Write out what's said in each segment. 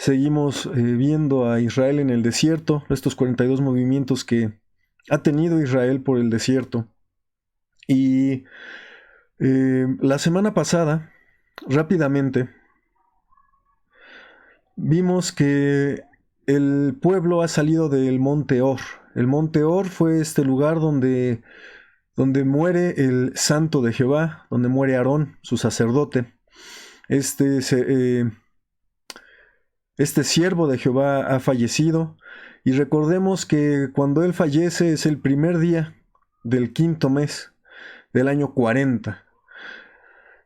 seguimos viendo a Israel en el desierto, estos 42 movimientos que ha tenido Israel por el desierto. Y la semana pasada, rápidamente, vimos que el pueblo ha salido del monte Or. El monte Or fue este lugar donde muere el santo de Jehová, donde muere Aarón, su sacerdote. Este siervo de Jehová ha fallecido, y recordemos que cuando él fallece es el primer día del 5º mes del año 40.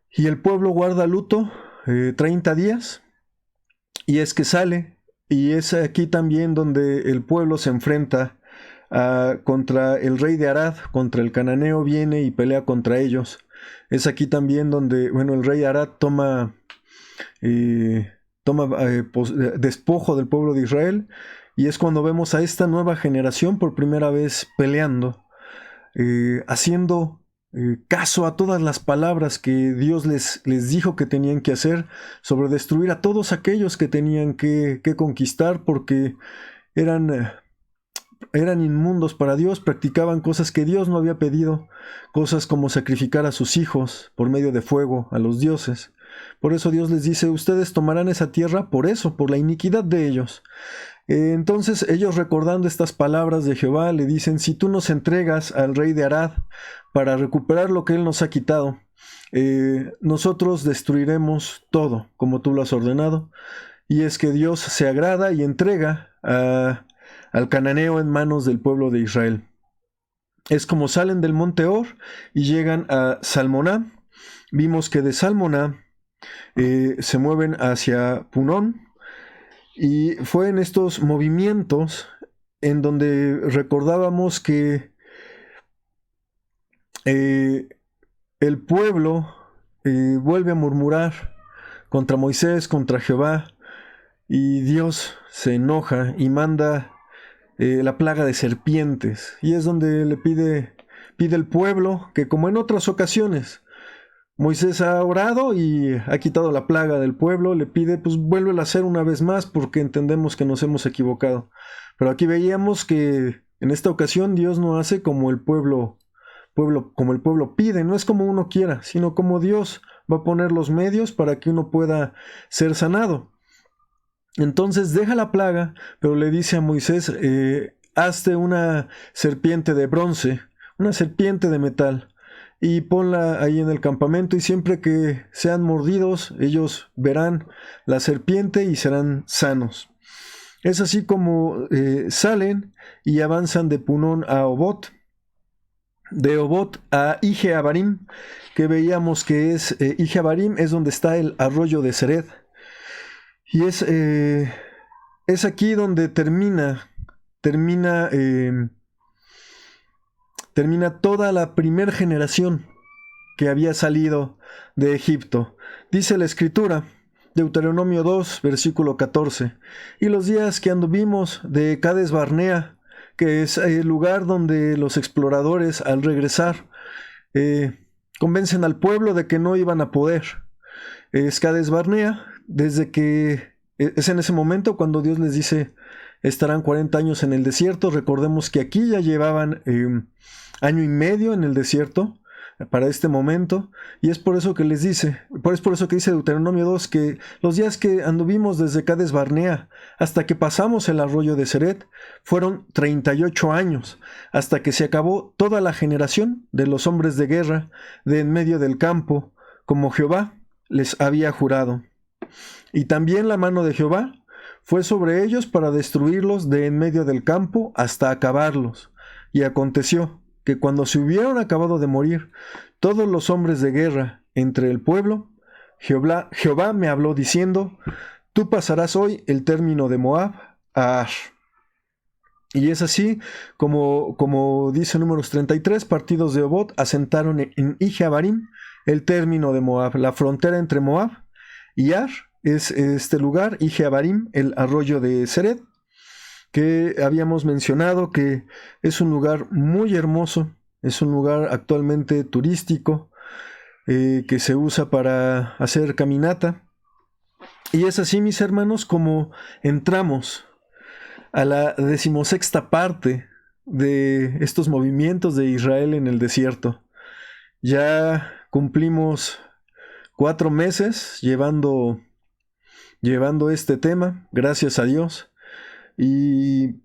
Y el pueblo guarda luto 30 días, y es que sale, y es aquí también donde el pueblo se enfrenta contra el rey de Arad, contra el cananeo, viene y pelea contra ellos. Es aquí también donde, el rey de Arad toma despojo del pueblo de Israel, y es cuando vemos a esta nueva generación por primera vez peleando, haciendo caso a todas las palabras que Dios les dijo que tenían que hacer sobre destruir a todos aquellos que tenían que conquistar, porque eran inmundos para Dios, practicaban cosas que Dios no había pedido, cosas como sacrificar a sus hijos por medio de fuego a los dioses. Por eso Dios les dice: ustedes tomarán esa tierra por eso, por la iniquidad de ellos. Entonces ellos, recordando estas palabras de Jehová, le dicen: si tú nos entregas al rey de Arad para recuperar lo que él nos ha quitado, nosotros destruiremos todo como tú lo has ordenado. Y es que Dios se agrada y entrega al cananeo en manos del pueblo de Israel. Es como salen del monte Or y llegan a Salmoná. Vimos que de Salmoná se mueven hacia Punón, y fue en estos movimientos en donde recordábamos que el pueblo vuelve a murmurar contra Moisés, contra Jehová, y Dios se enoja y manda la plaga de serpientes, y es donde le pide el pueblo que, como en otras ocasiones, Moisés ha orado y ha quitado la plaga del pueblo, le pide: pues vuélvela a hacer una vez más, porque entendemos que nos hemos equivocado. Pero aquí veíamos que en esta ocasión Dios no hace como el pueblo pide, no es como uno quiera, sino como Dios va a poner los medios para que uno pueda ser sanado. Entonces deja la plaga, pero le dice a Moisés: hazte una serpiente de bronce, una serpiente de metal, y ponla ahí en el campamento, y siempre que sean mordidos, ellos verán la serpiente y serán sanos. Es así como salen y avanzan de Punón a Obot, de Obot a Ije-Abarim, que veíamos que es Ije-Abarim es donde está el arroyo de Sered. Y es aquí donde termina toda la primera generación que había salido de Egipto. Dice la Escritura, Deuteronomio 2, versículo 14: y los días que anduvimos de Cades Barnea, que es el lugar donde los exploradores, al regresar, convencen al pueblo de que no iban a poder. Es Cades Barnea, desde que es en ese momento cuando Dios les dice: estarán 40 años en el desierto. Recordemos que aquí ya llevaban año y medio en el desierto para este momento, y es por eso que les dice, es por eso que dice Deuteronomio 2, que los días que anduvimos desde Cades Barnea hasta que pasamos el arroyo de Sered fueron 38 años, hasta que se acabó toda la generación de los hombres de guerra de en medio del campo, como Jehová les había jurado. Y también la mano de Jehová fue sobre ellos para destruirlos de en medio del campo hasta acabarlos. Y aconteció que cuando se hubieron acabado de morir todos los hombres de guerra entre el pueblo, Jehová me habló diciendo: tú pasarás hoy el término de Moab a Ar. Y es así como dice Números 33, partidos de Obot asentaron en Ije-Abarim el término de Moab, la frontera entre Moab y Ar. Es este lugar, Ije-Abarim, el arroyo de Sered, que habíamos mencionado que es un lugar muy hermoso, es un lugar actualmente turístico, que se usa para hacer caminata. Y es así, mis hermanos, como entramos a la 16ª parte de estos movimientos de Israel en el desierto. Ya cumplimos 4 meses llevando este tema, gracias a Dios. Y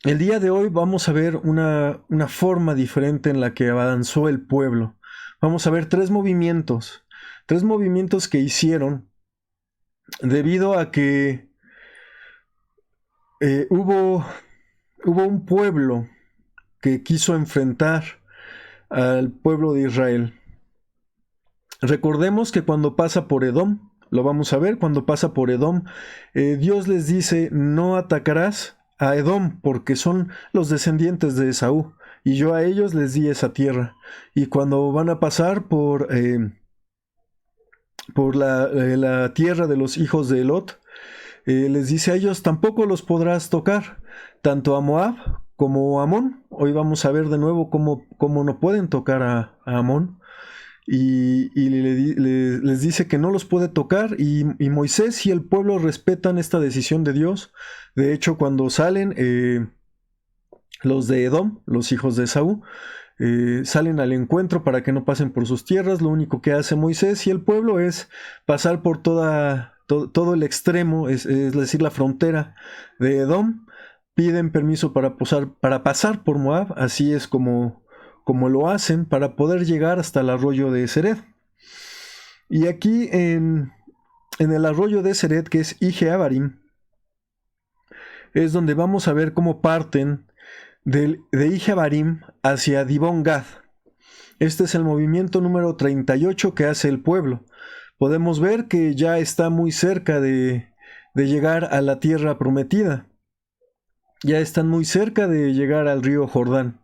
el día de hoy vamos a ver una forma diferente en la que avanzó el pueblo. Vamos a ver tres movimientos que hicieron debido a que hubo un pueblo que quiso enfrentar al pueblo de Israel. Recordemos que cuando pasa por Edom, lo vamos a ver, cuando pasa por Edom, Dios les dice: no atacarás a Edom porque son los descendientes de Esaú, y yo a ellos les di esa tierra. Y cuando van a pasar por la tierra de los hijos de Lot, les dice a ellos: tampoco los podrás tocar, tanto a Moab como a Amón. Hoy vamos a ver de nuevo cómo no pueden tocar a Amón. Y les dice que no los puede tocar, y Moisés y el pueblo respetan esta decisión de Dios. De hecho, cuando salen los de Edom, los hijos de Esaú, salen al encuentro para que no pasen por sus tierras. Lo único que hace Moisés y el pueblo es pasar por todo el extremo, es decir, la frontera de Edom. Piden permiso para pasar por Moab. Así es como lo hacen, para poder llegar hasta el arroyo de Sered. Y aquí en el arroyo de Sered, que es Ije-Abarim, es donde vamos a ver cómo parten de Ije-Abarim hacia Dibón-Gad. Este es el movimiento número 38 que hace el pueblo. Podemos ver que ya está muy cerca de llegar a la tierra prometida. Ya están muy cerca de llegar al río Jordán.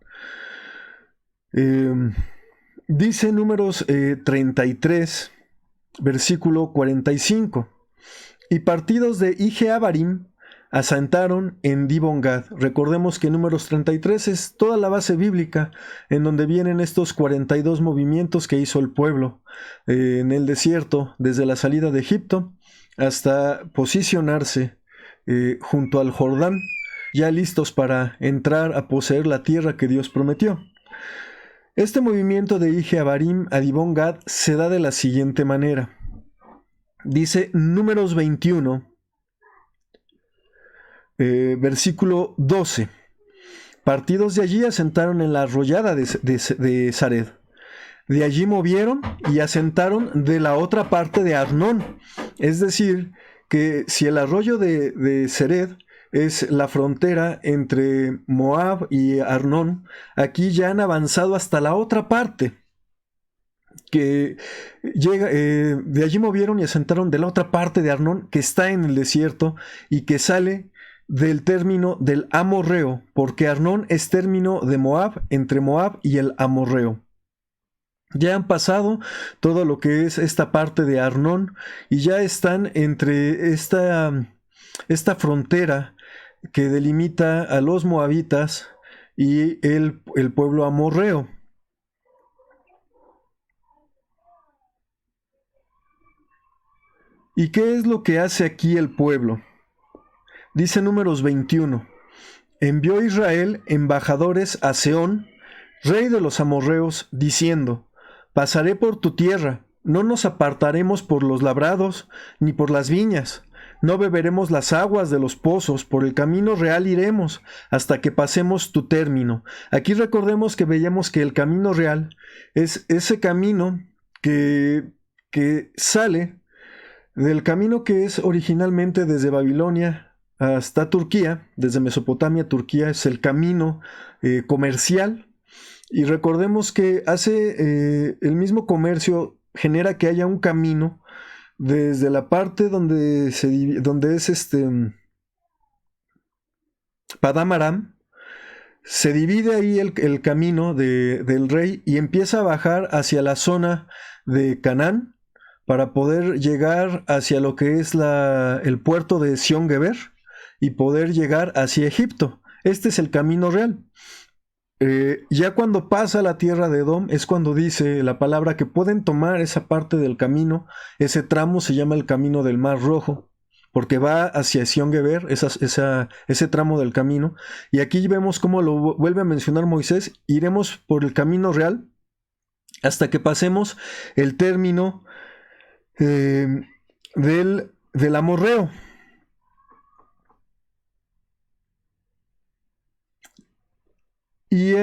Dice Números 33, versículo 45: y partidos de Ije-Abarim asentaron en Dibón-Gad. Recordemos que Números 33 es toda la base bíblica en donde vienen estos 42 movimientos que hizo el pueblo en el desierto, desde la salida de Egipto hasta posicionarse junto al Jordán, ya listos para entrar a poseer la tierra que Dios prometió. Este movimiento de Ije-Abarim a Dibón-Gad se da de la siguiente manera. Dice Números 21, versículo 12: partidos de allí asentaron en la arroyada de Sared. De allí movieron y asentaron de la otra parte de Arnón. Es decir, que si el arroyo de Sered es la frontera entre Moab y Arnón, aquí ya han avanzado hasta la otra parte, que llega, de allí movieron y asentaron de la otra parte de Arnón, que está en el desierto y que sale del término del amorreo, porque Arnón es término de Moab, entre Moab y el amorreo. Ya han pasado todo lo que es esta parte de Arnón y ya están entre esta frontera que delimita a los moabitas y el pueblo amorreo. ¿Y qué es lo que hace aquí el pueblo? Dice Números 21: envió Israel embajadores a Sehón, rey de los amorreos, diciendo: pasaré por tu tierra, no nos apartaremos por los labrados, ni por las viñas. No beberemos las aguas de los pozos, por el camino real iremos, hasta que pasemos tu término. Aquí recordemos que veíamos que el camino real es ese camino que sale del camino que es originalmente desde Babilonia hasta Turquía, desde Mesopotamia a Turquía, es el camino comercial. Y recordemos que el mismo comercio genera que haya un camino desde la parte donde es Padam Aram. Se divide ahí el camino del rey y empieza a bajar hacia la zona de Canaán para poder llegar hacia lo que es el puerto de Sión Geber y poder llegar hacia Egipto. Este es el camino real. Ya cuando pasa la tierra de Edom es cuando dice la palabra que pueden tomar esa parte del camino. Ese tramo se llama el camino del Mar Rojo, porque va hacia Sion-Geber, ese tramo del camino. Y aquí vemos cómo lo vuelve a mencionar Moisés. Iremos por el camino real hasta que pasemos el término del amorreo. Y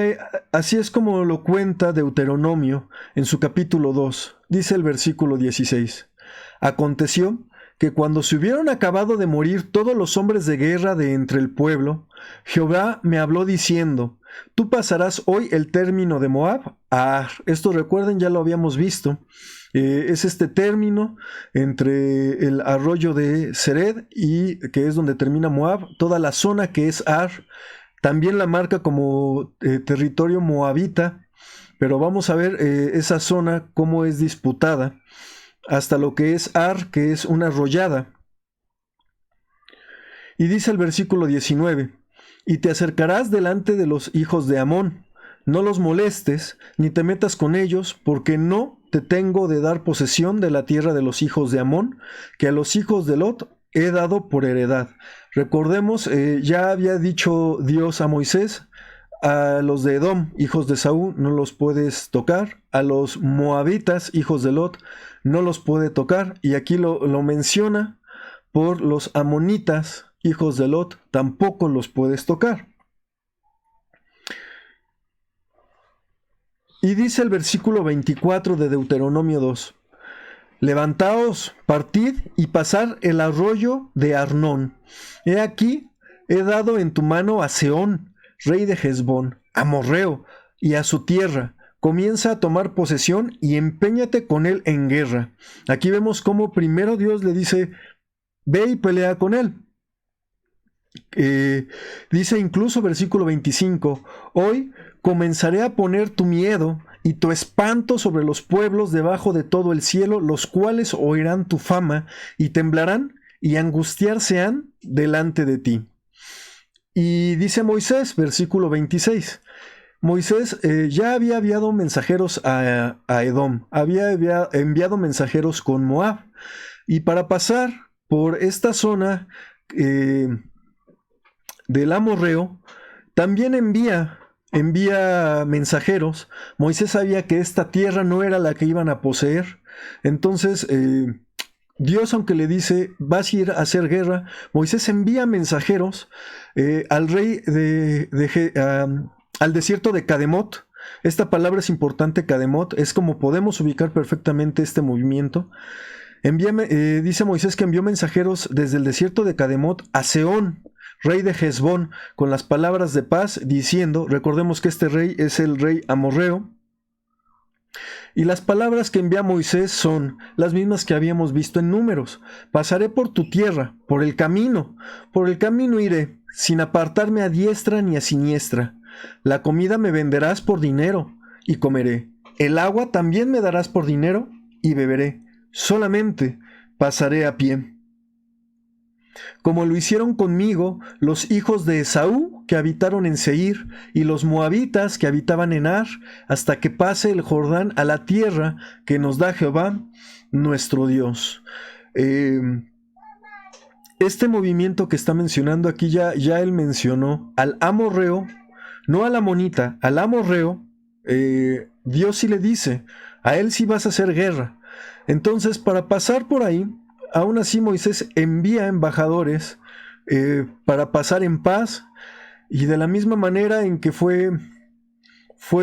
así es como lo cuenta Deuteronomio en su capítulo 2. Dice el versículo 16. Aconteció que cuando se hubieron acabado de morir todos los hombres de guerra de entre el pueblo, Jehová me habló diciendo, tú pasarás hoy el término de Moab a Ar. Esto, recuerden, ya lo habíamos visto. Es este término entre el arroyo de Sered y que es donde termina Moab, toda la zona que es Ar. También la marca como territorio moabita, pero vamos a ver esa zona cómo es disputada hasta lo que es Ar, que es una arroyada. Y dice el versículo 19, y te acercarás delante de los hijos de Amón, no los molestes, ni te metas con ellos, porque no te tengo de dar posesión de la tierra de los hijos de Amón, que a los hijos de Lot he dado por heredad. Recordemos, ya había dicho Dios a Moisés, a los de Edom, hijos de Saúl, no los puedes tocar, a los moabitas, hijos de Lot, no los puede tocar, y aquí lo menciona por los amonitas, hijos de Lot, tampoco los puedes tocar. Y dice el versículo 24 de Deuteronomio 2, levantaos, partid y pasar el arroyo de Arnón. He aquí, he dado en tu mano a Sehón, rey de Hesbón, amorreo, y a su tierra. Comienza a tomar posesión y empeñate con él en guerra. Aquí vemos cómo primero Dios le dice, ve y pelea con él. Dice incluso versículo 25, hoy comenzaré a poner tu miedo y tu espanto sobre los pueblos debajo de todo el cielo, los cuales oirán tu fama y temblarán y angustiarse han delante de ti. Y dice Moisés, versículo 26, Moisés ya había enviado mensajeros a Edom, había enviado mensajeros con Moab, y para pasar por esta zona del amorreo, también envía mensajeros. Moisés sabía que esta tierra no era la que iban a poseer. Entonces, Dios, aunque le dice, vas a ir a hacer guerra, Moisés envía mensajeros al rey al desierto de Cademot. Esta palabra es importante, Cademot, es como podemos ubicar perfectamente este movimiento. Dice Moisés que envió mensajeros desde el desierto de Cademot a Sehón, rey de Hesbón, con las palabras de paz, diciendo, recordemos que este rey es el rey amorreo, y las palabras que envía Moisés son las mismas que habíamos visto en Números. Pasaré por tu tierra, por el camino iré, sin apartarme a diestra ni a siniestra. La comida me venderás por dinero, y comeré. El agua también me darás por dinero, y beberé. Solamente pasaré a pie. Como lo hicieron conmigo los hijos de Esaú que habitaron en Seir y los moabitas que habitaban en Ar, hasta que pase el Jordán a la tierra que nos da Jehová, nuestro Dios. Este movimiento que está mencionando aquí ya él mencionó al amorreo, no al amonita, al amorreo. Dios sí le dice, a él sí vas a hacer guerra. Entonces, para pasar por ahí, aún así Moisés envía embajadores para pasar en paz, y de la misma manera en que fue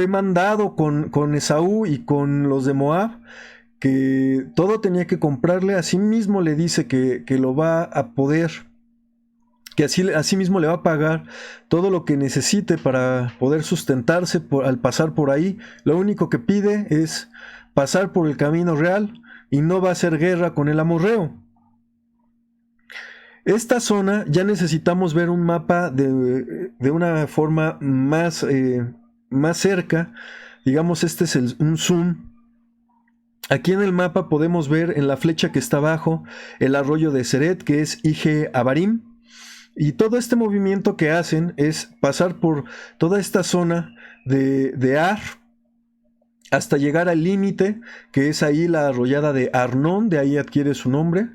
mandado con Esaú y con los de Moab, que todo tenía que comprarle, así mismo le dice que lo va a poder, que así mismo le va a pagar todo lo que necesite para poder sustentarse al pasar por ahí. Lo único que pide es pasar por el camino real y no va a hacer guerra con el amorreo. Esta zona ya necesitamos ver un mapa de una forma más cerca. Digamos, este es un zoom. Aquí en el mapa podemos ver en la flecha que está abajo el arroyo de Seret, que es Ije Abarim. Y todo este movimiento que hacen es pasar por toda esta zona de Ar hasta llegar al límite, que es ahí la arroyada de Arnón, de ahí adquiere su nombre.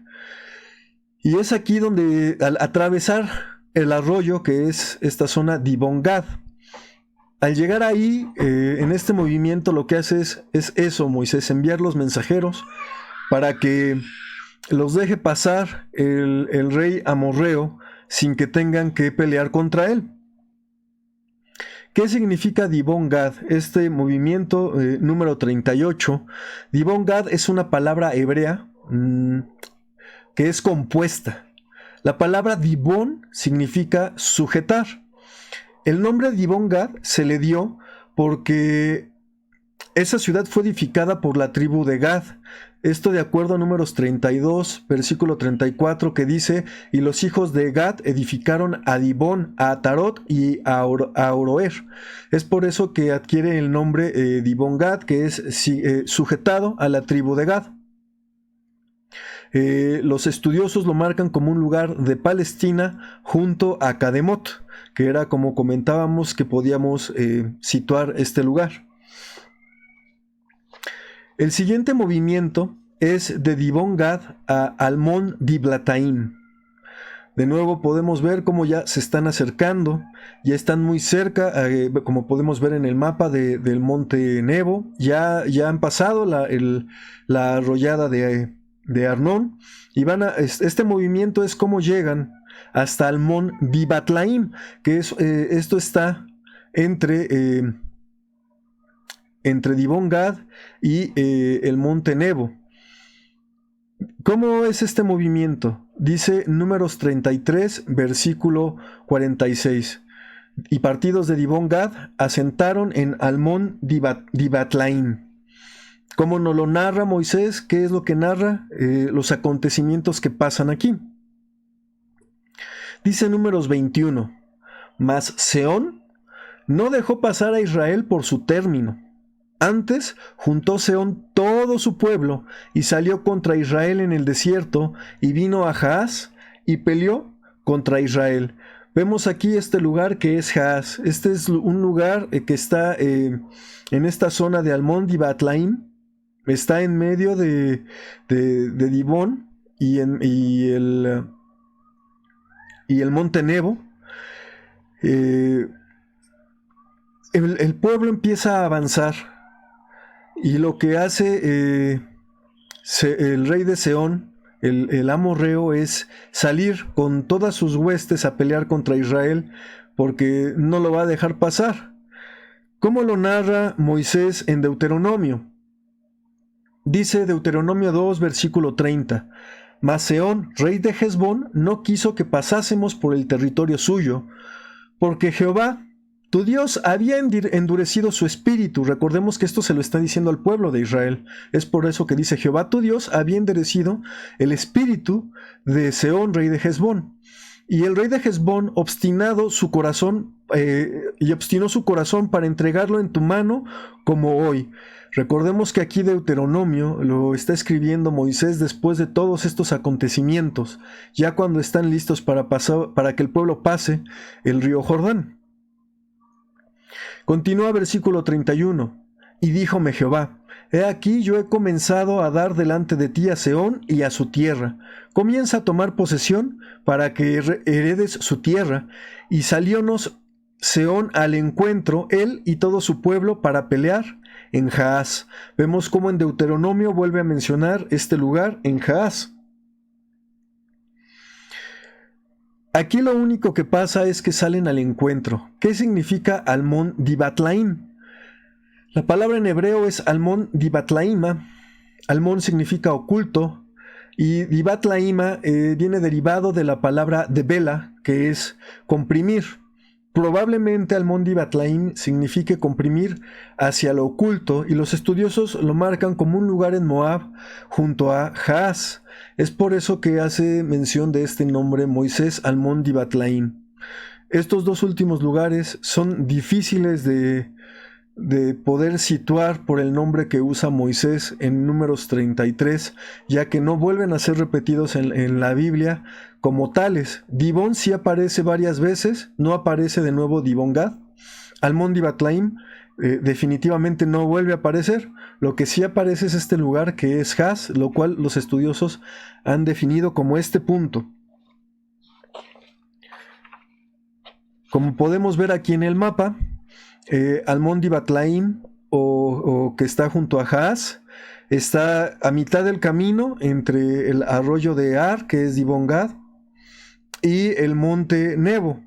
Y es aquí donde, al atravesar el arroyo, que es esta zona Dibón Gad, al llegar ahí, en este movimiento lo que hace es eso, Moisés, enviar los mensajeros para que los deje pasar el rey amorreo sin que tengan que pelear contra él. ¿Qué significa Dibón Gad? Este movimiento número 38. Dibón Gad es una palabra hebrea que es compuesta. La palabra Dibón significa sujetar. El nombre Dibón Gad se le dio porque esa ciudad fue edificada por la tribu de Gad. Esto de acuerdo a Números 32, versículo 34, que dice: y los hijos de Gad edificaron a Dibón, a Atarot y a Oroer. Es por eso que adquiere el nombre Dibón Gad, que es sujetado a la tribu de Gad. Los estudiosos lo marcan como un lugar de Palestina junto a Cademot, que era, como comentábamos, que podíamos situar este lugar. El siguiente movimiento es de Dibón Gad a Almón Diblataim. De nuevo podemos ver cómo ya se están acercando, ya están muy cerca, como podemos ver en el mapa del monte Nebo, ya han pasado la arroyada de Arnón, y este movimiento es cómo llegan hasta Almón Dibatlaim, que esto está entre Dibón Gad y el monte Nebo. ¿Cómo es este movimiento? Dice Números 33, versículo 46. Y partidos de Dibón Gad asentaron en Almón Dibatlaim. ¿Cómo nos lo narra Moisés? ¿Qué es lo que narra? Los acontecimientos que pasan aquí. Dice Números 21. Mas Sehón no dejó pasar a Israel por su término. Antes juntó Sehón todo su pueblo y salió contra Israel en el desierto y vino a Jaaz y peleó contra Israel. Vemos aquí este lugar que es Jaaz. Este es un lugar que está en esta zona de Almón Dibatlaim. Está en medio de Dibón y el monte Nebo. El pueblo empieza a avanzar. Y lo que hace el rey de Sehón, el amorreo, es salir con todas sus huestes a pelear contra Israel, porque no lo va a dejar pasar. ¿Cómo lo narra Moisés en Deuteronomio? Dice Deuteronomio 2, versículo 30. Mas Sehón, rey de Hesbón, no quiso que pasásemos por el territorio suyo, porque Jehová, tu Dios, había endurecido su espíritu. Recordemos que esto se lo está diciendo al pueblo de Israel. Es por eso que dice: Jehová tu Dios había endurecido el espíritu de Sehón, rey de Hesbón. Y el rey de Hesbón obstinó su corazón para entregarlo en tu mano como hoy. Recordemos que aquí Deuteronomio lo está escribiendo Moisés después de todos estos acontecimientos, ya cuando están listos para que el pueblo pase el río Jordán. Continúa versículo 31. Y díjome Jehová: he aquí yo he comenzado a dar delante de ti a Sehón y a su tierra. Comienza a tomar posesión para que heredes su tierra. Y saliónos Sehón al encuentro, él y todo su pueblo, para pelear en Jaaz. Vemos cómo en Deuteronomio vuelve a mencionar este lugar, en Jaaz. Aquí lo único que pasa es que salen al encuentro. ¿Qué significa Almón Dibatlaim? La palabra en hebreo es Almón Dibatlaima. Almón significa oculto y Dibatlaima viene derivado de la palabra debela, que es comprimir. Probablemente Almón Dibatlaim signifique comprimir hacia lo oculto, y los estudiosos lo marcan como un lugar en Moab junto a Jaaz. Es por eso que hace mención de este nombre Moisés, Almón Dibatlaim. Estos dos últimos lugares son difíciles de de poder situar por el nombre que usa Moisés en Números 33, ya que no vuelven a ser repetidos en la Biblia como tales. Dibón sí aparece varias veces, no aparece de nuevo Dibón Gad. Almón Dibatlaim definitivamente no vuelve a aparecer. Lo que sí aparece es este lugar que es Haz, lo cual los estudiosos han definido como este punto. Como podemos ver aquí en el mapa, Almón Dibatlaim, o que está junto a Haz, está a mitad del camino entre el arroyo de Ar, que es Dibón Gad, y el monte Nebo.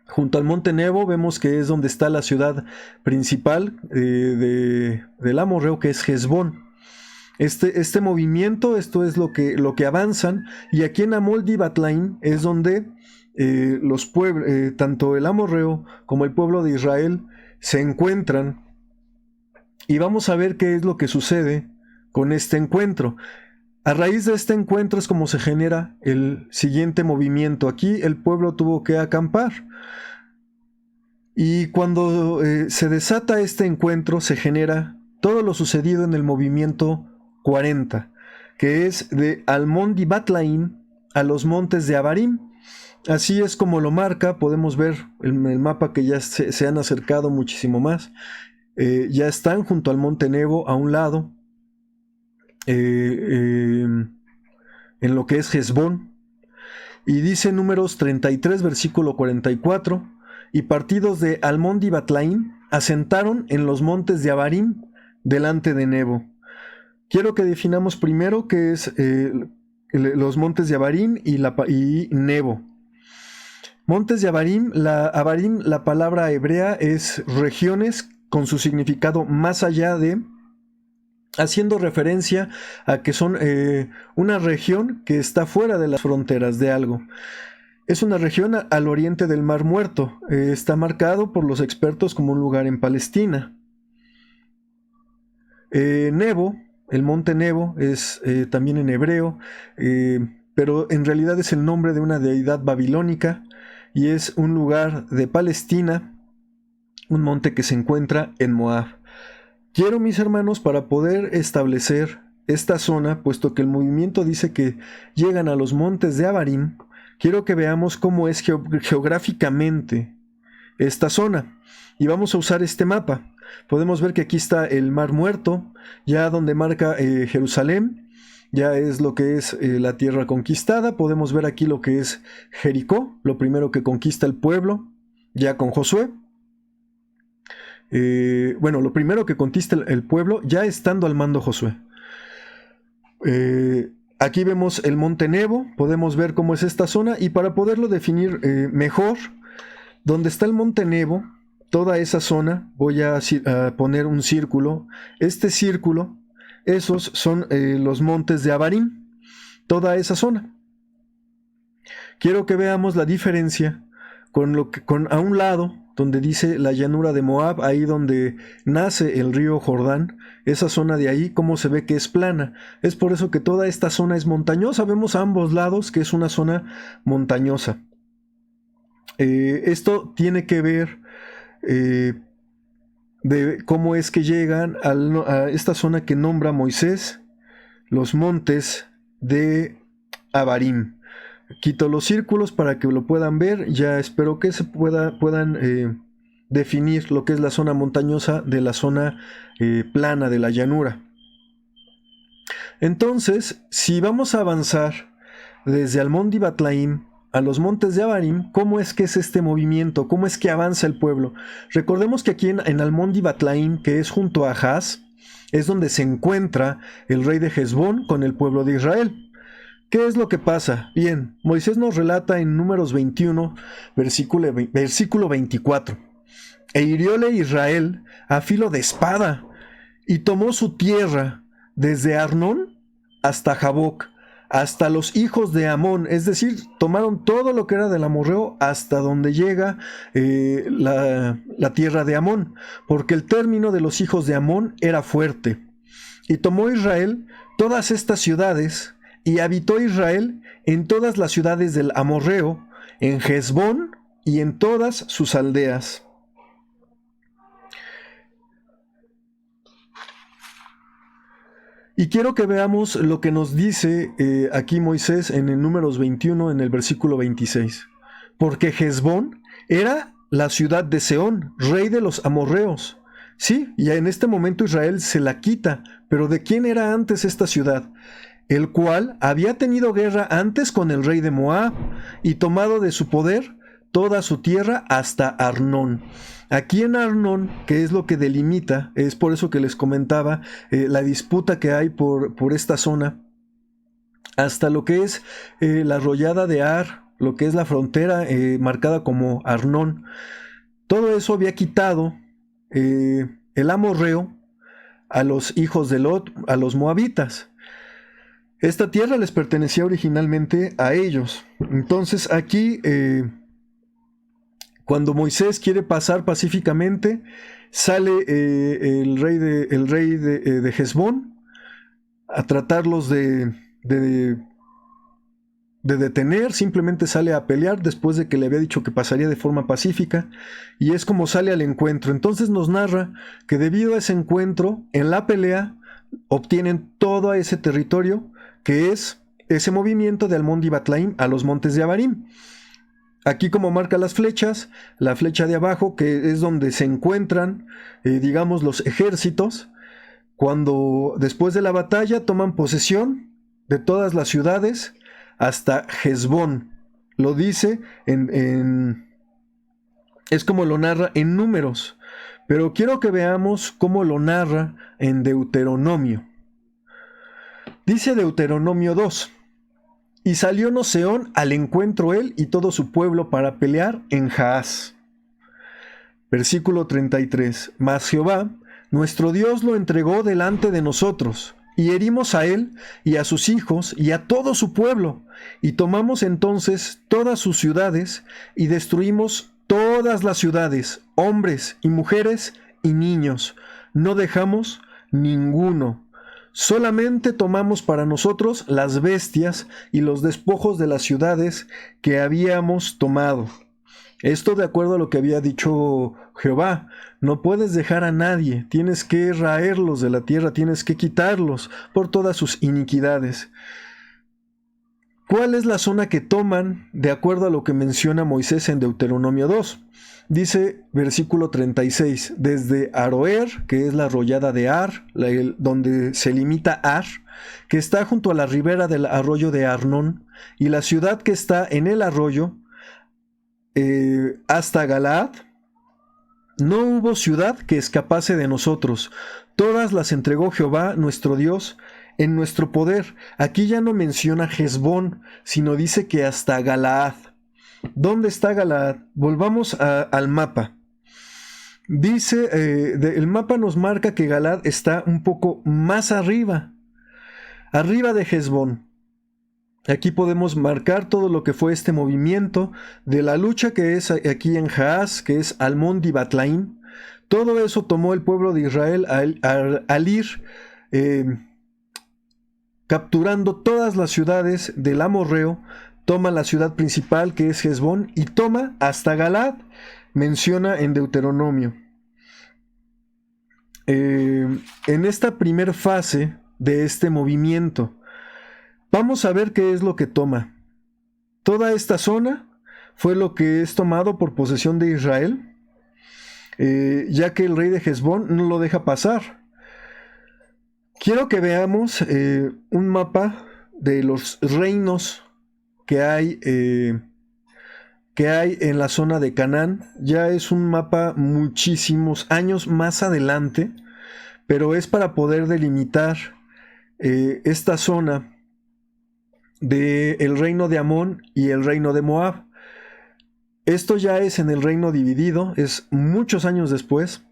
Junto al monte Nebo vemos que es donde está la ciudad principal del amorreo, que es Hezbón. Este movimiento, esto es lo que avanzan, y aquí en Almón Dibatlaim es donde los pueblos, tanto el amorreo como el pueblo de Israel, se encuentran, y vamos a ver qué es lo que sucede con este encuentro. A raíz de este encuentro es como se genera el siguiente movimiento. Aquí el pueblo tuvo que acampar, y cuando se desata este encuentro se genera todo lo sucedido en el movimiento 40, que es de Almón Dibatlaim a los montes de Abarim. Así es como lo marca. Podemos ver en el mapa que ya se han acercado muchísimo más. Ya están junto al monte Nebo a un lado, en lo que es Hezbón. Y dice Números 33, versículo 44, y partidos de Almón Dibatlaim asentaron en los montes de Abarim delante de Nebo. Quiero que definamos primero qué es los montes de Abarim y Nebo. Montes de Abarim, la palabra hebrea es regiones con su significado más allá de, haciendo referencia a que son una región que está fuera de las fronteras de algo. Es una región al oriente del Mar Muerto. Está marcado por los expertos como un lugar en Palestina. Nebo, el monte Nebo, es también en hebreo, pero en realidad es el nombre de una deidad babilónica, y es un lugar de Palestina, un monte que se encuentra en Moab. Quiero, mis hermanos, para poder establecer esta zona, puesto que el movimiento dice que llegan a los montes de Abarim, quiero que veamos cómo es geográficamente esta zona. Y vamos a usar este mapa. Podemos ver que aquí está el Mar Muerto, ya donde marca Jerusalén, ya es lo que es la tierra conquistada. Podemos ver aquí lo que es Jericó, lo primero que conquista el pueblo, ya con Josué. Lo primero que conquista el pueblo, ya estando al mando Josué. Aquí vemos el monte Nebo, podemos ver cómo es esta zona, y para poderlo definir mejor, donde está el monte Nebo, toda esa zona, voy a poner un círculo. Este círculo, esos son los montes de Abarim, toda esa zona. Quiero que veamos la diferencia con a un lado, donde dice la llanura de Moab, ahí donde nace el río Jordán, esa zona de ahí, cómo se ve que es plana. Es por eso que toda esta zona es montañosa. Vemos a ambos lados que es una zona montañosa. Esto tiene que ver de cómo es que llegan a esta zona que nombra Moisés, los montes de Abarim. Quito los círculos para que lo puedan ver. Ya espero que se puedan definir lo que es la zona montañosa de la zona plana de la llanura. Entonces, si vamos a avanzar desde Almón Dibatlaim a los montes de Abarim, ¿cómo es que es este movimiento? ¿Cómo es que avanza el pueblo? Recordemos que aquí en Almón Dibatlaim, que es junto a Haz, es donde se encuentra el rey de Hezbón con el pueblo de Israel. ¿Qué es lo que pasa? Bien, Moisés nos relata en Números 21, versículo 24. E hirióle Israel a filo de espada, y tomó su tierra desde Arnón hasta Jaboc, hasta los hijos de Amón. Es decir, tomaron todo lo que era del amorreo hasta donde llega la tierra de Amón, porque el término de los hijos de Amón era fuerte. Y tomó Israel todas estas ciudades, y habitó Israel en todas las ciudades del amorreo, en Hezbón y en todas sus aldeas. Y quiero que veamos lo que nos dice aquí Moisés en el Números 21, en el versículo 26. Porque Hesbón era la ciudad de Sehón, rey de los amorreos. Sí, y en este momento Israel se la quita, pero ¿de quién era antes esta ciudad? El cual había tenido guerra antes con el rey de Moab y tomado de su poder toda su tierra hasta Arnón. Aquí en Arnón, que es lo que delimita, es por eso que les comentaba la disputa que hay por esta zona, hasta lo que es la arroyada de Ar, lo que es la frontera marcada como Arnón. Todo eso había quitado el amorreo a los hijos de Lot, a los moabitas. Esta tierra les pertenecía originalmente a ellos. Entonces aquí, cuando Moisés quiere pasar pacíficamente, sale el rey de Hesbón a tratarlos de detener. Simplemente sale a pelear después de que le había dicho que pasaría de forma pacífica, y es como sale al encuentro. Entonces nos narra que debido a ese encuentro, en la pelea, obtienen todo ese territorio, que es ese movimiento de Almón Dibatlaim a los montes de Abarim. Aquí, como marca las flechas, la flecha de abajo, que es donde se encuentran, digamos, los ejércitos, cuando después de la batalla toman posesión de todas las ciudades hasta Hesbón. Lo dice es como lo narra en Números, pero quiero que veamos cómo lo narra en Deuteronomio. Dice Deuteronomio 2: y salió Seón al encuentro él y todo su pueblo para pelear en Jaaz. Versículo 33: mas Jehová, nuestro Dios, lo entregó delante de nosotros, y herimos a él y a sus hijos y a todo su pueblo, y tomamos entonces todas sus ciudades, y destruimos todas las ciudades, hombres y mujeres y niños, no dejamos ninguno. Solamente tomamos para nosotros las bestias y los despojos de las ciudades que habíamos tomado. Esto de acuerdo a lo que había dicho Jehová. No puedes dejar a nadie, tienes que raerlos de la tierra, tienes que quitarlos por todas sus iniquidades. ¿Cuál es la zona que toman de acuerdo a lo que menciona Moisés en Deuteronomio 2? Dice versículo 36, desde Aroer, que es la arroyada de Ar, donde se limita Ar, que está junto a la ribera del arroyo de Arnón, y la ciudad que está en el arroyo, hasta Galaad. No hubo ciudad que escapase de nosotros. Todas las entregó Jehová nuestro Dios en nuestro poder. Aquí ya no menciona Hesbón, sino dice que hasta Galaad. ¿Dónde está Galaad? Volvamos al mapa. Dice, el mapa nos marca que Galaad está un poco más arriba de Hesbón. Aquí podemos marcar todo lo que fue este movimiento de la lucha que es aquí en Jaaz, que es Almón Dibatlaim. Todo eso tomó el pueblo de Israel al ir capturando todas las ciudades del amorreo. Toma la ciudad principal, que es Hesbón, y toma hasta Galaad, menciona en Deuteronomio. En esta primera fase de este movimiento, vamos a ver qué es lo que toma. Toda esta zona fue lo que es tomado por posesión de Israel, ya que el rey de Hesbón no lo deja pasar. Quiero que veamos un mapa de los reinos que hay en la zona de Canaán. Ya es un mapa muchísimos años más adelante, pero es para poder delimitar esta zona del reino de Amón y el reino de Moab. Esto ya es en el reino dividido, es muchos años después,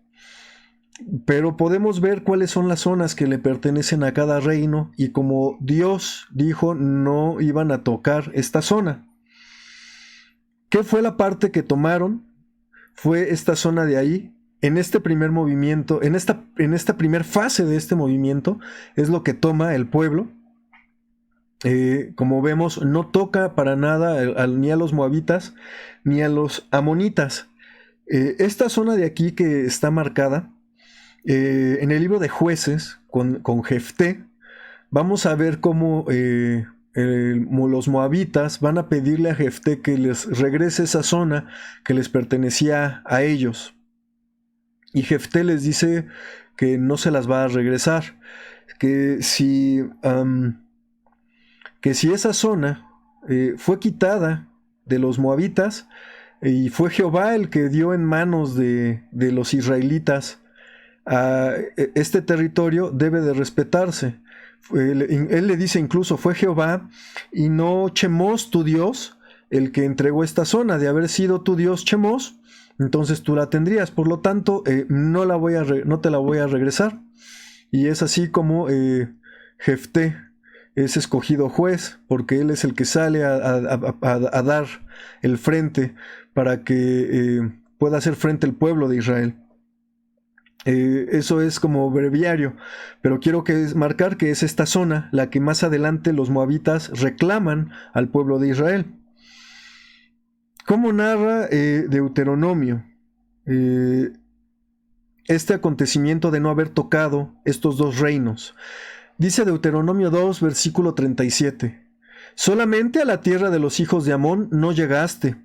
pero podemos ver cuáles son las zonas que le pertenecen a cada reino, y como Dios dijo, no iban a tocar esta zona. ¿Qué fue la parte que tomaron? Fue esta zona de ahí. En este primer movimiento, en esta primera fase de este movimiento, es lo que toma el pueblo. Como vemos, no toca para nada ni a los moabitas ni a los amonitas. Esta zona de aquí que está marcada en el libro de Jueces con Jefté, vamos a ver cómo los moabitas van a pedirle a Jefté que les regrese esa zona que les pertenecía a ellos. Y Jefté les dice que no se las va a regresar, que si esa zona fue quitada de los moabitas y fue Jehová el que dio en manos de los israelitas a este territorio, debe de respetarse. Él le dice incluso, fue Jehová y no Chemos tu Dios el que entregó esta zona. De haber sido tu Dios Chemos, entonces tú la tendrías, por lo tanto no te la voy a regresar. Y es así como Jefté es escogido juez, porque él es el que sale a dar el frente para que pueda hacer frente el pueblo de Israel. Eso es como breviario, pero quiero marcar que es esta zona la que más adelante los moabitas reclaman al pueblo de Israel. ¿Cómo narra Deuteronomio este acontecimiento de no haber tocado estos dos reinos? Dice Deuteronomio 2, versículo 37. Solamente a la tierra de los hijos de Amón no llegaste,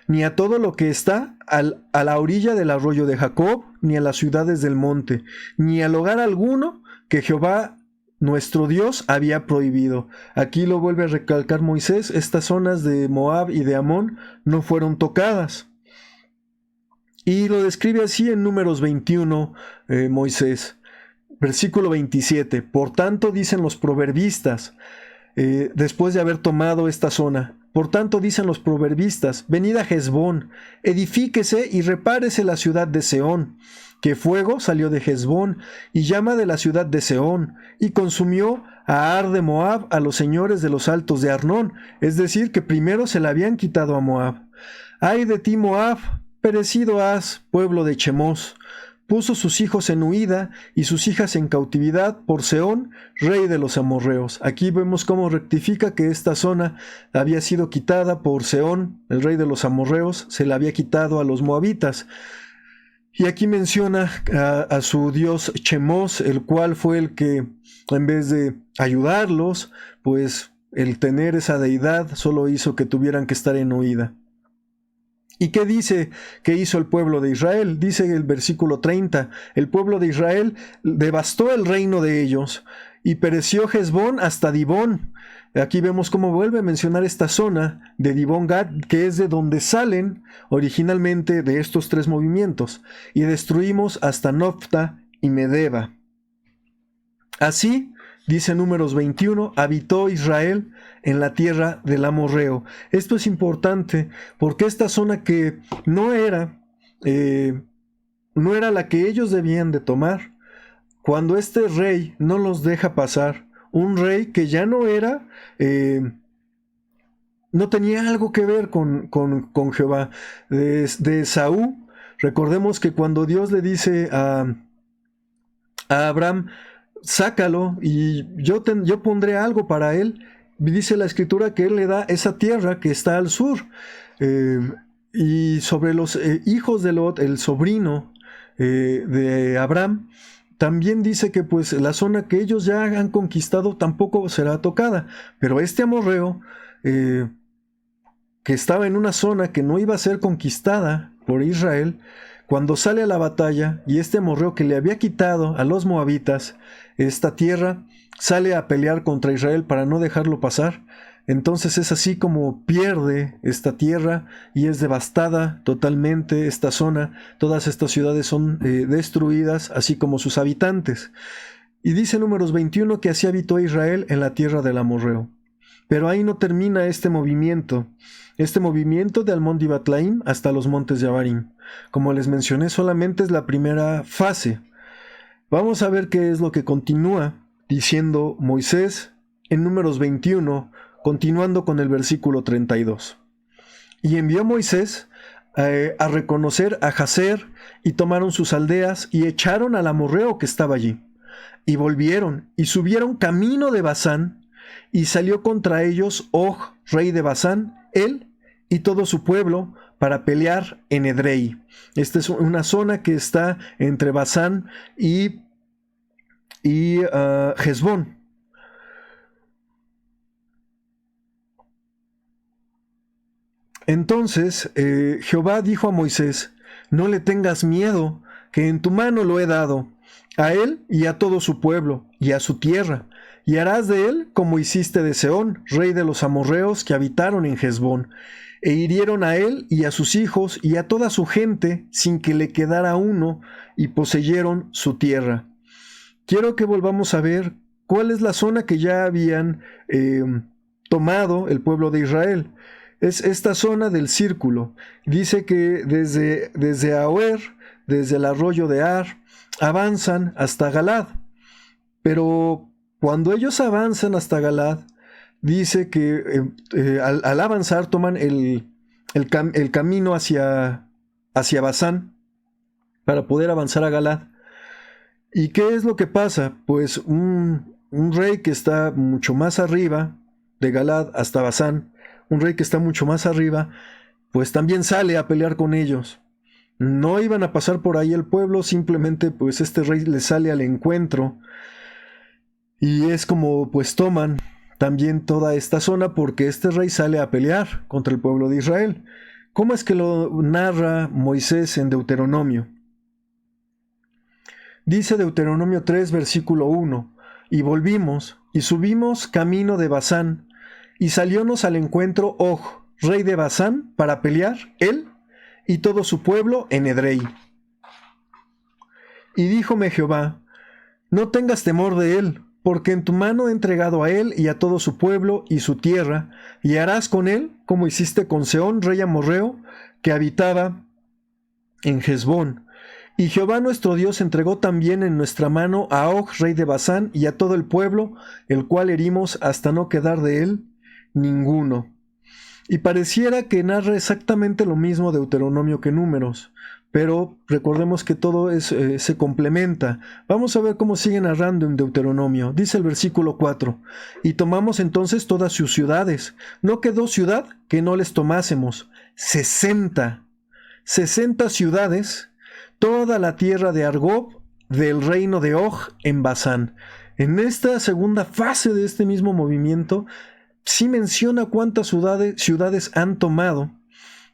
ni a todo lo que está a la orilla del arroyo de Jacob, ni a las ciudades del monte, ni al hogar alguno que Jehová nuestro Dios había prohibido. Aquí lo vuelve a recalcar Moisés, estas zonas de Moab y de Amón no fueron tocadas. Y lo describe así en Números 21, Moisés. Versículo 27. Por tanto, dicen los proverbistas, después de haber tomado esta zona, por tanto dicen los proverbistas, venid a Hesbón, edifíquese y repárese la ciudad de Seón, que fuego salió de Hesbón y llama de la ciudad de Seón, y consumió a Ar de Moab, a los señores de los altos de Arnón, es decir, que primero se la habían quitado a Moab. Ay de ti, Moab, perecido has, pueblo de Chemos. Puso sus hijos en huida y sus hijas en cautividad por Sehón, rey de los amorreos. Aquí vemos cómo rectifica que esta zona había sido quitada por Sehón, el rey de los amorreos, se la había quitado a los moabitas. Y aquí menciona a su dios Chemos, el cual fue el que, en vez de ayudarlos, pues el tener esa deidad solo hizo que tuvieran que estar en huida. ¿Y qué dice que hizo el pueblo de Israel? Dice el versículo 30, el pueblo de Israel devastó el reino de ellos y pereció Hesbón hasta Dibón. Aquí vemos cómo vuelve a mencionar esta zona de Dibón Gad, que es de donde salen originalmente de estos tres movimientos, y destruimos hasta Nofta y Medeba. Así, dice Números 21, habitó Israel en la tierra del amorreo. Esto es importante porque esta zona que no era la que ellos debían de tomar, cuando este rey no los deja pasar, un rey que ya no era, no tenía algo que ver con Jehová, de Saúl. Recordemos que cuando Dios le dice a Abraham, sácalo y yo pondré algo para él, dice la escritura que él le da esa tierra que está al sur. Y sobre los hijos de Lot, el sobrino de Abraham, también dice que pues la zona que ellos ya han conquistado tampoco será tocada, pero este amorreo que estaba en una zona que no iba a ser conquistada por Israel, cuando sale a la batalla y este amorreo que le había quitado a los moabitas esta tierra, sale a pelear contra Israel para no dejarlo pasar, entonces es así como pierde esta tierra y es devastada totalmente esta zona. Todas estas ciudades son destruidas, así como sus habitantes. Y dice Números 21 que así habitó Israel en la tierra del amorreo. Pero ahí no termina este movimiento de Almón Dibatlaim hasta los montes de Abarim. Como les mencioné, solamente es la primera fase. Vamos a ver qué es lo que continúa diciendo Moisés en Números 21, continuando con el versículo 32. Y envió Moisés a reconocer a Jazer, y tomaron sus aldeas, y echaron al amorreo que estaba allí. Y volvieron, y subieron camino de Basán, y salió contra ellos Og, rey de Basán, él y todo su pueblo, para pelear en Edrei. Esta es una zona que está entre Basán y Hesbón. Entonces Jehová dijo a Moisés: no le tengas miedo, que en tu mano lo he dado, a él y a todo su pueblo, y a su tierra, y harás de él como hiciste de Sehón, rey de los amorreos que habitaron en Hesbón, e hirieron a él y a sus hijos y a toda su gente, sin que le quedara uno, y poseyeron su tierra. Quiero que volvamos a ver cuál es la zona que ya habían tomado el pueblo de Israel. Es esta zona del círculo. Dice que desde Aroer, desde el arroyo de Ar, avanzan hasta Galad. Pero cuando ellos avanzan hasta Galad, dice que al avanzar toman el camino hacia Basán para poder avanzar a Galad. ¿Y qué es lo que pasa? Pues un rey que está mucho más arriba, de Galad hasta Basán, un rey que está mucho más arriba, pues también sale a pelear con ellos. No iban a pasar por ahí el pueblo, simplemente pues este rey les sale al encuentro, y es como pues toman también toda esta zona porque este rey sale a pelear contra el pueblo de Israel. ¿Cómo es que lo narra Moisés en Deuteronomio? Dice Deuteronomio 3, versículo 1, y volvimos, y subimos camino de Basán, y saliónos al encuentro Og, rey de Basán, para pelear, él y todo su pueblo en Edrei. Y díjome Jehová: no tengas temor de él, porque en tu mano he entregado a él y a todo su pueblo y su tierra, y harás con él como hiciste con Sehón, rey amorreo, que habitaba en Hesbón. Y Jehová nuestro Dios entregó también en nuestra mano a Og, rey de Basán, y a todo el pueblo, el cual herimos hasta no quedar de él ninguno. Y pareciera que narra exactamente lo mismo Deuteronomio que Números, pero recordemos que todo se complementa. Vamos a ver cómo sigue narrando en Deuteronomio. Dice el versículo 4, y tomamos entonces todas sus ciudades. No quedó ciudad que no les tomásemos. 60 ciudades, toda la tierra de Argob, del reino de Og en Basán. En esta segunda fase de este mismo movimiento, sí menciona cuántas ciudades han tomado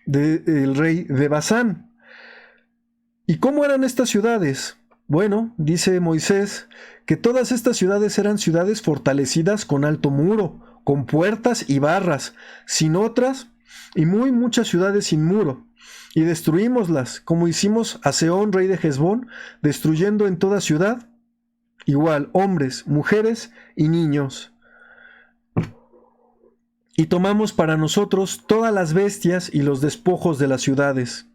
del rey de Basán. ¿Y cómo eran estas ciudades? Bueno, dice Moisés que todas estas ciudades eran ciudades fortalecidas con alto muro, con puertas y barras, sin otras, y muchas ciudades sin muro. Y destruímoslas, como hicimos a Sehón, rey de Hesbón, destruyendo en toda ciudad, igual, hombres, mujeres y niños. Y tomamos para nosotros todas las bestias y los despojos de las ciudades.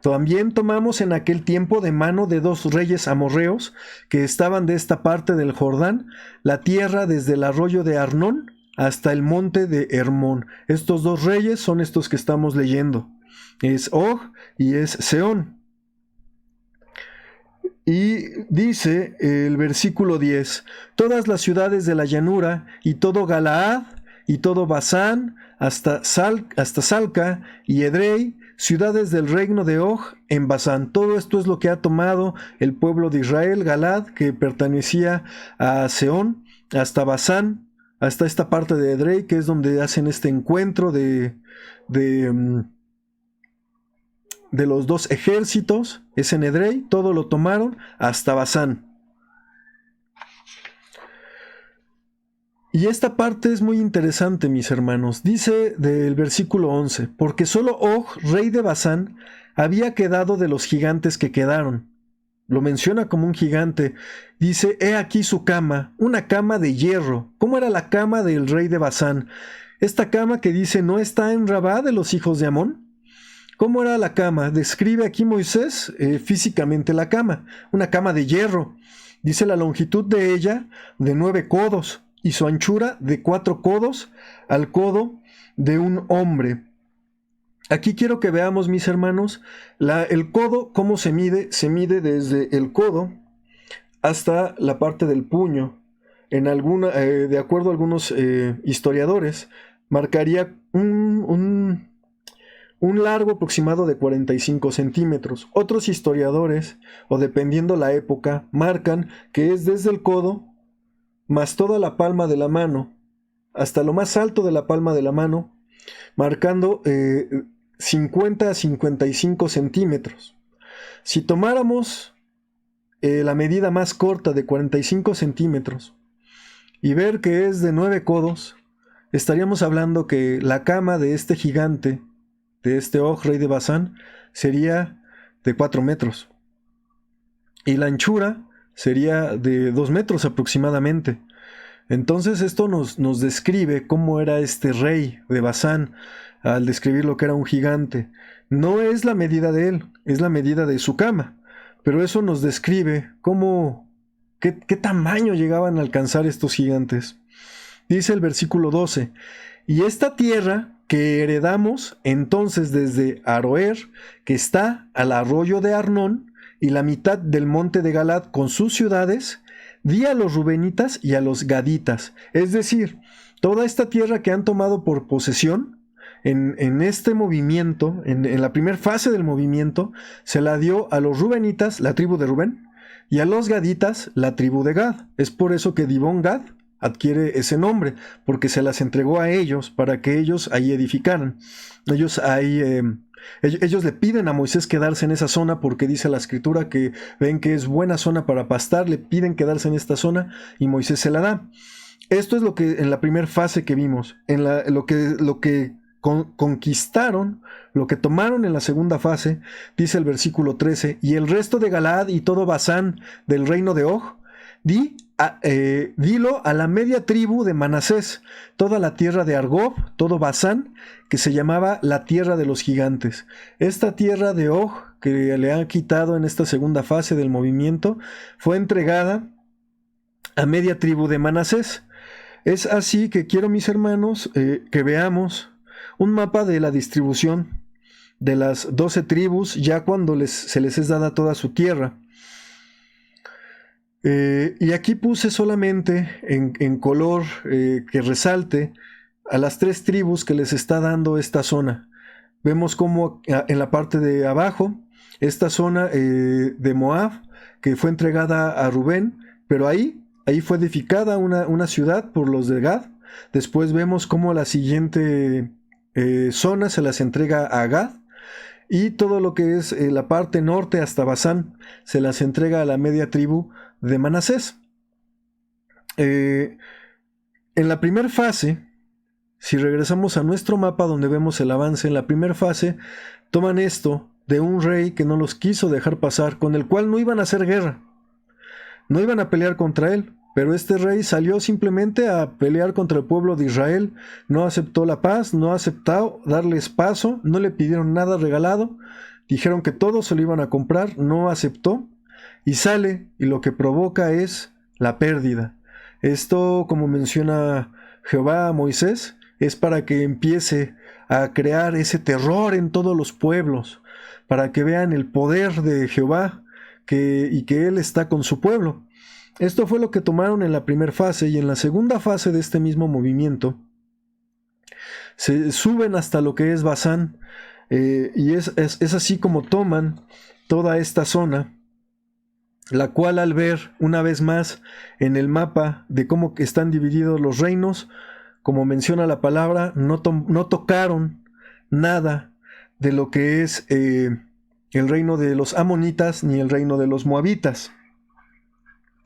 También tomamos en aquel tiempo de mano de 2 reyes amorreos que estaban de esta parte del Jordán, la tierra desde el arroyo de Arnón hasta el monte de Hermón. Estos 2 reyes son estos que estamos leyendo. Es Og y es Sehón. Y dice el versículo 10, todas las ciudades de la llanura y todo Galaad y todo Basán hasta Salca y Edrei, ciudades del reino de Og en Basán. Todo esto es lo que ha tomado el pueblo de Israel. Galaad, que pertenecía a Sehón, hasta Basán, hasta esta parte de Edrei, que es donde hacen este encuentro de los 2 ejércitos, es en Edrei, todo lo tomaron hasta Basán. Y esta parte es muy interesante, mis hermanos. Dice del versículo 11, porque solo Og, rey de Basán, había quedado de los gigantes que quedaron. Lo menciona como un gigante. Dice, he aquí su cama, una cama de hierro. ¿Cómo era la cama del rey de Basán? Esta cama que dice, ¿no está en Rabá de los hijos de Amón? ¿Cómo era la cama? Describe aquí Moisés físicamente la cama, una cama de hierro. Dice la longitud de ella de 9 codos y su anchura de 4 codos al codo de un hombre. Aquí quiero que veamos, mis hermanos, el codo, ¿cómo se mide? Se mide desde el codo hasta la parte del puño. De acuerdo a algunos historiadores, marcaría un largo aproximado de 45 centímetros. Otros historiadores, o dependiendo la época, marcan que es desde el codo más toda la palma de la mano, hasta lo más alto de la palma de la mano, marcando 50 a 55 centímetros. Si tomáramos la medida más corta de 45 centímetros y ver que es de 9 codos, estaríamos hablando que la cama de este gigante, de este Og, rey de Basán, sería de 4 metros. Y la anchura sería de 2 metros aproximadamente. Entonces esto nos describe cómo era este rey de Basán al describir lo que era un gigante. No es la medida de él, es la medida de su cama. Pero eso nos describe qué tamaño llegaban a alcanzar estos gigantes. Dice el versículo 12, y esta tierra que heredamos entonces desde Aroer, que está al arroyo de Arnón, y la mitad del monte de Galad con sus ciudades, di a los rubenitas y a los gaditas. Es decir, toda esta tierra que han tomado por posesión, en este movimiento, en la primera fase del movimiento, se la dio a los rubenitas, la tribu de Rubén, y a los gaditas, la tribu de Gad. Es por eso que Dibón Gad adquiere ese nombre, porque se las entregó a ellos para que ellos ahí edificaran. Ellos le piden a Moisés quedarse en esa zona porque dice la escritura que ven que es buena zona para pastar, le piden quedarse en esta zona y Moisés se la da. Esto es lo que en la primera fase que vimos, lo que conquistaron, lo que tomaron en la segunda fase, dice el versículo 13, y el resto de Galaad y todo Basán del reino de Og, dilo a la media tribu de Manasés, toda la tierra de Argob, todo Basán, que se llamaba la tierra de los gigantes. Esta tierra de Og, que le han quitado en esta segunda fase del movimiento, fue entregada a media tribu de Manasés. Es así que quiero, mis hermanos, que veamos un mapa de la distribución de las 12 tribus, ya cuando se les es dada toda su tierra. Y aquí puse solamente en color que resalte a las 3 tribus que les está dando esta zona. Vemos como en la parte de abajo, esta zona de Moab, que fue entregada a Rubén, pero ahí fue edificada una ciudad por los de Gad. Después vemos cómo la siguiente zona se las entrega a Gad, y todo lo que es la parte norte hasta Basán se las entrega a la media tribu de Manasés. En la primera fase, si regresamos a nuestro mapa donde vemos el avance, en la primera fase toman esto de un rey que no los quiso dejar pasar, con el cual no iban a hacer guerra, no iban a pelear contra él, pero este rey salió simplemente a pelear contra el pueblo de Israel, no aceptó la paz, no aceptó darles paso, no le pidieron nada regalado, dijeron que todo se lo iban a comprar, no aceptó, y sale, y lo que provoca es la pérdida. Esto, como menciona Jehová a Moisés, es para que empiece a crear ese terror en todos los pueblos, para que vean el poder de Jehová y que Él está con su pueblo. Esto fue lo que tomaron en la primera fase, y en la segunda fase de este mismo movimiento se suben hasta lo que es Basán, y es así como toman toda esta zona, la cual, al ver una vez más en el mapa de cómo están divididos los reinos, como menciona la palabra, no tocaron nada de lo que es el reino de los amonitas ni el reino de los moabitas.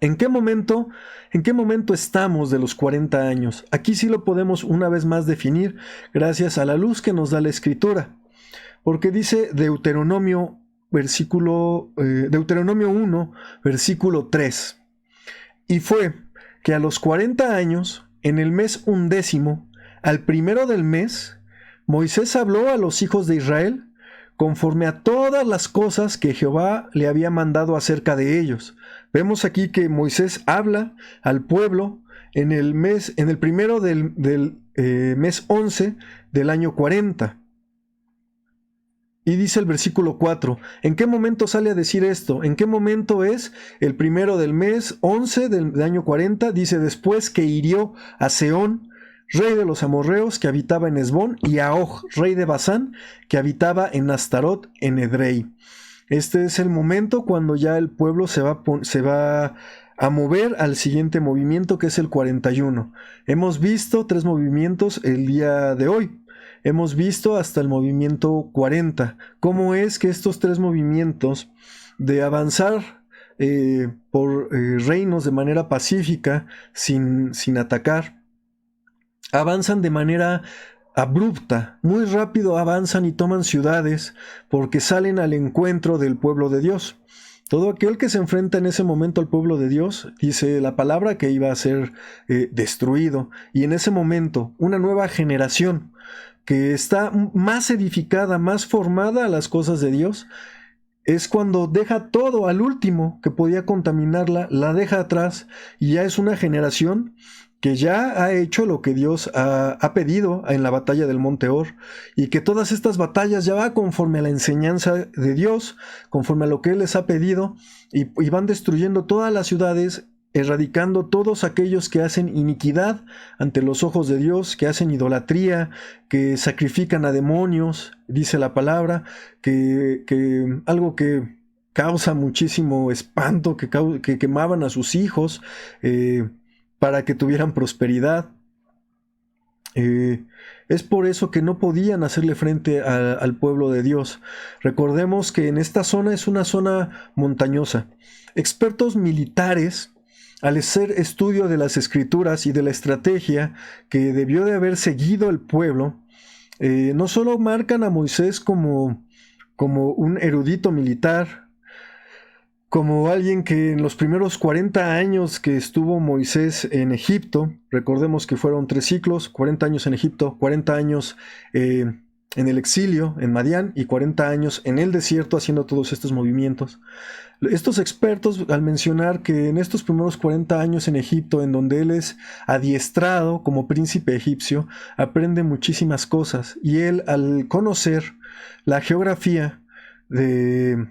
¿En qué momento estamos de los 40 años? Aquí sí lo podemos una vez más definir gracias a la luz que nos da la escritura, porque dice Deuteronomio 1, versículo 3. Y fue que a los 40 años, en el mes 11, al primero del mes, Moisés habló a los hijos de Israel conforme a todas las cosas que Jehová le había mandado acerca de ellos. Vemos aquí que Moisés habla al pueblo en el primero del mes 11 del año 40. Y dice el versículo 4, ¿en qué momento sale a decir esto? ¿En qué momento es el primero del mes 11 del año 40? Dice, después que hirió a Sehón, rey de los amorreos, que habitaba en Hesbón, y a Og, rey de Basán, que habitaba en Astarot, en Edrei. Este es el momento cuando ya el pueblo se va a mover al siguiente movimiento, que es el 41. Hemos visto 3 movimientos el día de hoy. hemos visto hasta el movimiento 40. ¿Cómo es que estos tres movimientos de avanzar por reinos de manera pacífica, sin atacar, avanzan de manera abrupta, muy rápido avanzan y toman ciudades porque salen al encuentro del pueblo de Dios? Todo aquel que se enfrenta en ese momento al pueblo de Dios, dice la palabra que iba a ser destruido. Y en ese momento, una nueva generación que está más edificada, más formada a las cosas de Dios, es cuando deja todo al último que podía contaminarla, la deja atrás, y ya es una generación que ya ha hecho lo que Dios ha pedido en la batalla del Monte Or, y que todas estas batallas ya va conforme a la enseñanza de Dios, conforme a lo que Él les ha pedido, y van destruyendo todas las ciudades, erradicando todos aquellos que hacen iniquidad ante los ojos de Dios, que hacen idolatría, que sacrifican a demonios, dice la palabra, que algo que causa muchísimo espanto, que quemaban a sus hijos, para que tuvieran prosperidad. Es por eso que no podían hacerle frente al pueblo de Dios. Recordemos que en esta zona es una zona montañosa. Expertos militares, al hacer estudio de las escrituras y de la estrategia que debió de haber seguido el pueblo, no solo marcan a Moisés como un erudito militar, como alguien que en los primeros 40 años que estuvo Moisés en Egipto, recordemos que fueron 3 ciclos, 40 años en Egipto, 40 años en el exilio, en Madián, y 40 años en el desierto haciendo todos estos movimientos. Estos expertos, al mencionar que en estos primeros 40 años en Egipto, en donde él es adiestrado como príncipe egipcio, aprende muchísimas cosas, y él, al conocer la geografía del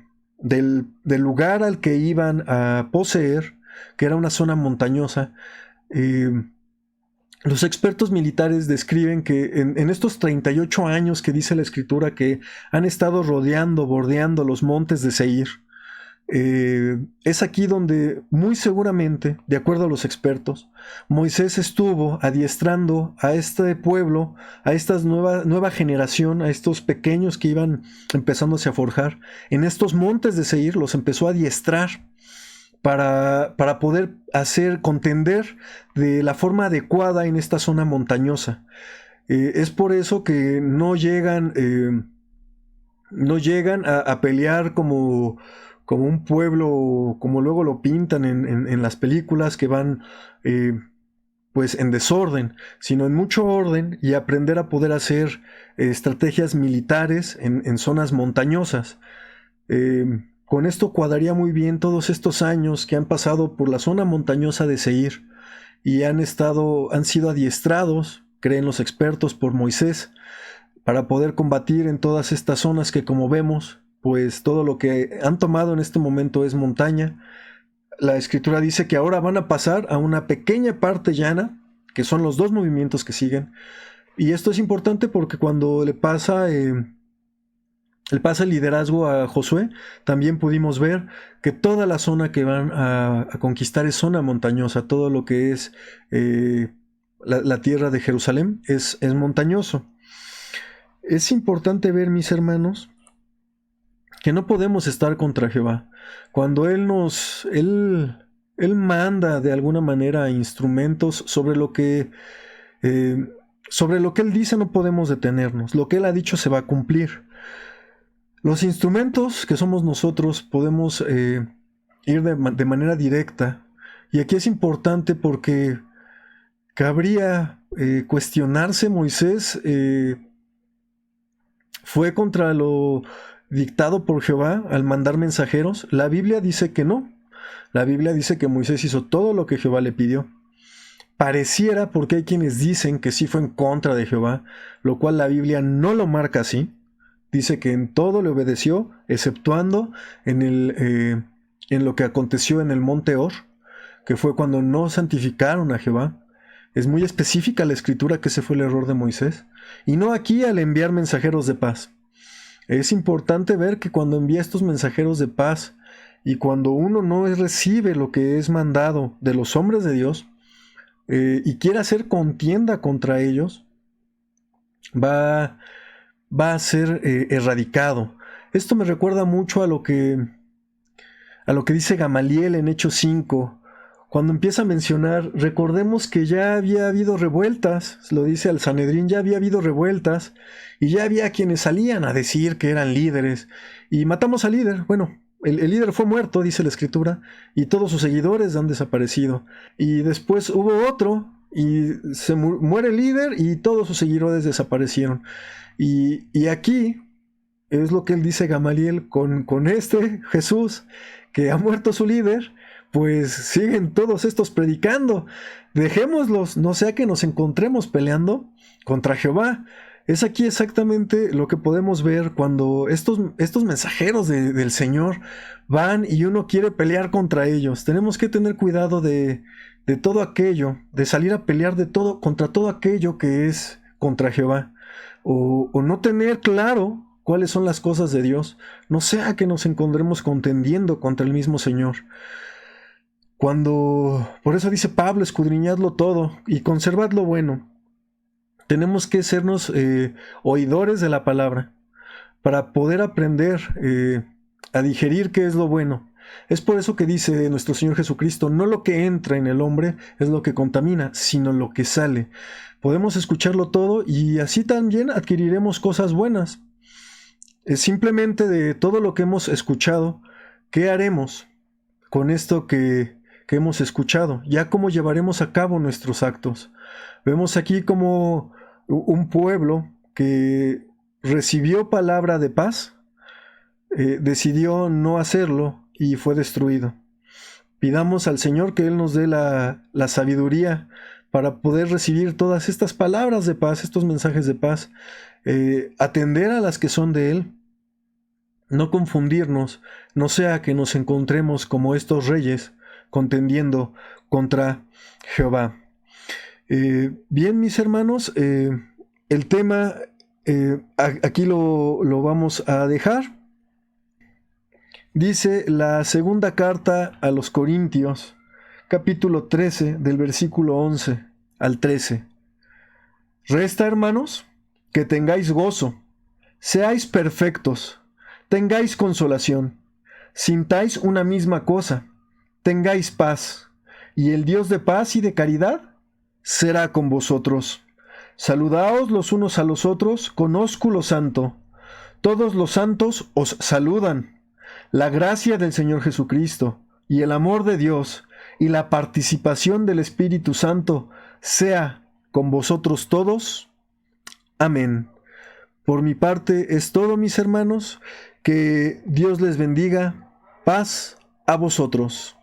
lugar al que iban a poseer, que era una zona montañosa, los expertos militares describen que en estos 38 años que dice la escritura que han estado bordeando los montes de Seir, es aquí donde muy seguramente, de acuerdo a los expertos, Moisés estuvo adiestrando a este pueblo, a esta nueva generación, a estos pequeños que iban empezándose a forjar. En estos montes de Seir los empezó a adiestrar para poder contender de la forma adecuada en esta zona montañosa. Es por eso que no llegan a pelear como un pueblo, como luego lo pintan en las películas, que van pues en desorden, sino en mucho orden, y aprender a poder hacer estrategias militares en zonas montañosas. Con esto cuadraría muy bien todos estos años que han pasado por la zona montañosa de Seir y han sido adiestrados, creen los expertos, por Moisés, para poder combatir en todas estas zonas que, como vemos, pues todo lo que han tomado en este momento es montaña. La escritura dice que ahora van a pasar a una pequeña parte llana, que son los 2 movimientos que siguen. Y esto es importante porque cuando le pasa el liderazgo a Josué, también pudimos ver que toda la zona que van a conquistar es zona montañosa. Todo lo que es la tierra de Jerusalén es montañoso. Es importante ver, mis hermanos, que no podemos estar contra Jehová. Cuando Él manda de alguna manera instrumentos sobre lo que Él dice, no podemos detenernos. Lo que Él ha dicho se va a cumplir. Los instrumentos que somos nosotros podemos ir de manera directa. Y aquí es importante porque cabría cuestionarse. Moisés fue contra lo dictado por Jehová al mandar mensajeros. La Biblia dice que no. La Biblia dice que Moisés hizo todo lo que Jehová le pidió. Pareciera, porque hay quienes dicen que sí fue en contra de Jehová, lo cual la Biblia no lo marca así. Dice que en todo le obedeció, exceptuando en lo que aconteció en el monte Or, que fue cuando no santificaron a Jehová. Es muy específica la escritura que ese fue el error de Moisés. Y no aquí al enviar mensajeros de paz. Es importante ver que cuando envía estos mensajeros de paz y cuando uno no recibe lo que es mandado de los hombres de Dios y quiere hacer contienda contra ellos, va, va a ser erradicado. Esto me recuerda mucho a lo que dice Gamaliel en Hechos 5, cuando empieza a mencionar, recordemos que ya había habido revueltas, lo dice al Sanedrín, ya había habido revueltas, y ya había quienes salían a decir que eran líderes, y matamos al líder. Bueno, el líder fue muerto, dice la Escritura, y todos sus seguidores han desaparecido. Y después hubo otro, y se muere el líder, y todos sus seguidores desaparecieron. Y aquí es lo que él dice Gamaliel con este Jesús, que ha muerto su líder, pues siguen todos estos predicando. Dejémoslos, no sea que nos encontremos peleando contra Jehová. Es aquí exactamente lo que podemos ver cuando estos mensajeros del Señor van y uno quiere pelear contra ellos. Tenemos que tener cuidado de todo aquello, de salir a pelear contra todo aquello que es contra Jehová. O no tener claro cuáles son las cosas de Dios, no sea que nos encontremos contendiendo contra el mismo Señor. Por eso dice Pablo, escudriñadlo todo y conservad lo bueno. Tenemos que sernos oidores de la palabra para poder aprender a digerir qué es lo bueno. Es por eso que dice nuestro Señor Jesucristo, no lo que entra en el hombre es lo que contamina, sino lo que sale. Podemos escucharlo todo y así también adquiriremos cosas buenas. Es simplemente de todo lo que hemos escuchado, ¿qué haremos con esto que hemos escuchado? Ya cómo llevaremos a cabo nuestros actos. Vemos aquí como un pueblo que recibió palabra de paz, decidió no hacerlo y fue destruido. Pidamos al Señor que Él nos dé la sabiduría para poder recibir todas estas palabras de paz, estos mensajes de paz, atender a las que son de Él, no confundirnos, no sea que nos encontremos como estos reyes contendiendo contra Jehová. Bien, mis hermanos, el tema aquí lo vamos a dejar. Dice la segunda carta a los Corintios, capítulo 13, del versículo 11 al 13. Resta, hermanos, que tengáis gozo, seáis perfectos, tengáis consolación, sintáis una misma cosa, tengáis paz, y el Dios de paz y de caridad será con vosotros. Saludaos los unos a los otros con ósculo santo. Todos los santos os saludan. La gracia del Señor Jesucristo y el amor de Dios y la participación del Espíritu Santo sea con vosotros todos. Amén. Por mi parte es todo, mis hermanos. Que Dios les bendiga. Paz a vosotros.